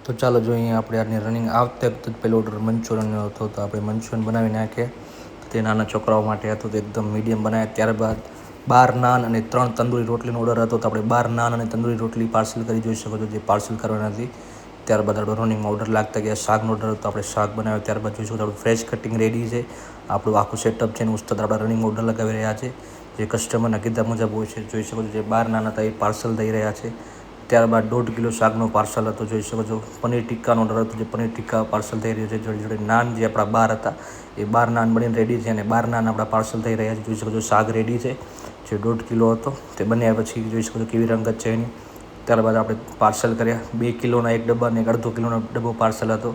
તો ચાલો જોઈએ આપણે આજની રનિંગ આવતા વખતે પહેલો ઓર્ડર મંચુરિયનનો હતો. તો આપણે મંચુરિયન બનાવી નાખ્યા. તે નાના છોકરાઓ માટે હતો, તો એકદમ મીડિયમ બનાવ્યા. ત્યારબાદ 12 નાન અને 3 તંદૂરી રોટલીનો ઓર્ડર હતો. તો આપણે 12 નાન અને તંદૂરી રોટલી પાર્સલ કરી જોઈ શકો છો, જે પાર્સલ કરવાના હતી. ત્યારબાદ આપણે રનિંગમાં ઓર્ડર લાગતા ગયા શાકનો ઓર્ડર હતો. આપણે શાક બનાવ્યો. ત્યારબાદ જોઈ શકો છો આપણું ફ્રેશ કટિંગ રેડી છે. આપણું આખું સેટઅપ છે અને ઉસ્તાદ આપણા રનિંગમાં ઓર્ડર લગાવી રહ્યા છે. જે કસ્ટમરના કીધા મુજબ હોય છે. જોઈ શકો છો જે 12 નાન હતા એ પાર્સલ થઈ રહ્યા છે. ત્યારબાદ 1.5 કિલો શાકનો પાર્સલ હતો. જોઈ શકો છો પનીર ટિક્કાનો ઓર્ડર હતો, જે પનીર ટિક્કા પાર્સલ થઈ રહ્યો છે. જોડે જોડે નાન જે આપણા 12 હતા એ 12 નાન બનીને રેડી છે અને 12 નાન આપણા પાર્સલ થઈ રહ્યા છે. જોઈ શકો છો શાક રેડી છે, જે 1.5 કિલો હતો. તે બન્યા પછી જોઈ શકો છો કેવી રંગત છે એની. ત્યારબાદ આપણે પાર્સલ કર્યા. 2 કિલોના એક ડબ્બા અને 1.5 કિલોનો ડબ્બો પાર્સલ હતો.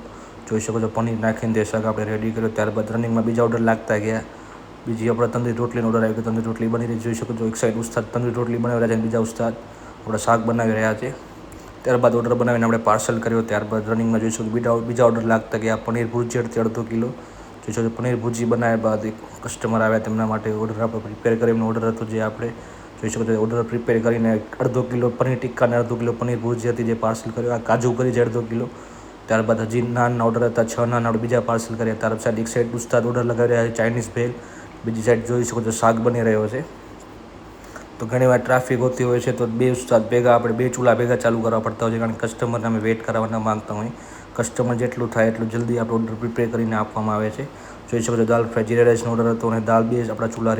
જોઈ શકો છો પનીર નાખીને તે શાક આપણે રેડી કર્યો. ત્યારબાદ રનિંગમાં બીજા ઓર્ડર લાગતા ગયા. બીજી આપણે તંદૂરી રોટલીનો ઓર્ડર આવ્યો. તંદૂરી રોટલી બની રહી જોઈ શકો છો. એક સાઈડ ઉસ્તાદ તંદૂરી રોટલી બનાવી રહ્યા છે અને બીજા ઉસ્તાદ આપણા શાક બનાવી રહ્યા છે. ત્યારબાદ ઓર્ડર બનાવીને આપણે પાર્સલ કર્યો. ત્યારબાદ રનિંગમાં જોઈ શકો બીજા ઓર્ડર લાગતા ગયા. પનીર ભુરજી 1.5 કિલો. જોઈ શકો પનીર ભુરજી બનાવ્યા બાદ એક કસ્ટમર આવ્યા, તેમના માટે ઓર્ડર આપણે પ્રિપેર કરીને ઓર્ડર હતો, જે આપણે જોઈ શકો છો ઓર્ડર પ્રિપેર કરીને 1.5 કિલો પનીર ટિક્કા અને 1.5 કિલો પનીર ભુરજી હતી, જે પાર્સલ કર્યો. આ કાજુ કરી છે 1.5 કિલો. ત્યારબાદ હજી નાનના ઓર્ડર હતા 6 નાન આપણે બીજા પાર્સલ કર્યા. ત્યારબાદ એક સાઈડ ઉસ્તાદ ઓર્ડર લગાવી રહ્યા છે ચાઇનીઝ ભેલ. બીજી સાઈડ જોઈ શકો છો શાક બની રહ્યો છે. તો ઘણીવાર ટ્રાફિક હોતી હોય છે, તો બે ઉસ્તાદ ભેગા આપણે બે ચૂલા ભેગા ચાલુ કરવા પડતા હોય છે, કારણ કે કસ્ટમરને અમે વેઇટ કરાવવા ન માગતા હોય. કસ્ટમર જેટલું થાય એટલું જલ્દી આપણે ઓર્ડર પ્રિપેર કરીને આપવામાં આવે છે. જોઈ શકો છો દાલ ફ્રાય જીરા રાઈસનો ઓર્ડર હતો અને દાલ બે આપણા ચૂલા